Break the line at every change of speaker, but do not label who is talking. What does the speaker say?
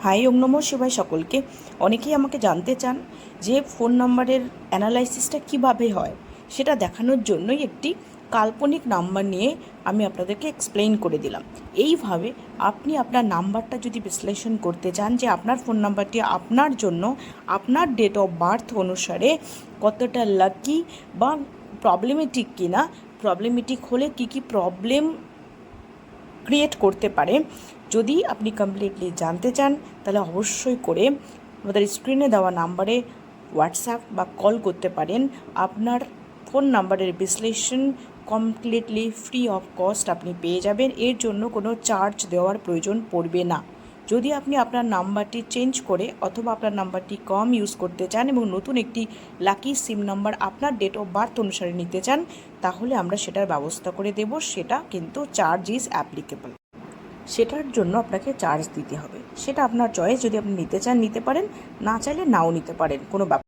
High ওম নমঃ শিবায় সকলকে। অনেকেই আমাকে জানতে চান যে ফোন নাম্বারের অ্যানালাইসিসটা কিভাবে হয়, সেটা দেখানোর জন্যই একটি কাল্পনিক নাম্বার নিয়ে আমি আপনাদেরকে এক্সপ্লেইন করে দিলাম। এইভাবে আপনি আপনার নাম্বারটা যদি বিশ্লেষণ করতে চান যে আপনার ফোন নাম্বারটি আপনার জন্য আপনার ডেট অফ বার্থ অনুসারে কতটা লাকি বা প্রবলেমেটিক কিনা, প্রবলেমেটিক হলে কী কী প্রবলেম ক্রিয়েট করতে পারে, যদি আপনি কমপ্লিটলি জানতে চান তাহলে অবশ্যই করে আমাদের স্ক্রিনে দেওয়া নাম্বারে হোয়াটসঅ্যাপ বা কল করতে পারেন। আপনার ফোন নাম্বারের বিশ্লেষণ কমপ্লিটলি ফ্রি অফ কস্ট আপনি পেয়ে যাবেন। এর জন্য কোনো চার্জ দেওয়ার প্রয়োজন পড়বে না। যদি আপনি আপনার নাম্বারটি চেঞ্জ করে অথবা আপনার নাম্বারটি কম ইউজ করতে চান এবং নতুন একটি লাকি সিম নাম্বার আপনার ডেট অফ বার্থ অনুসারে নিতে চান, তাহলে আমরা সেটার ব্যবস্থা করে দেব। সেটা কিন্তু চার্জ ইজ অ্যাপ্লিকেবল। সেটার জন্য আপনাকে চার্জ দিতে হবে, সেটা আপনার চয়েস। যদি আপনি নিতে চান নিতে পারেন, না চাইলে নাও নিতে পারেন, কোনো ব্যাপার।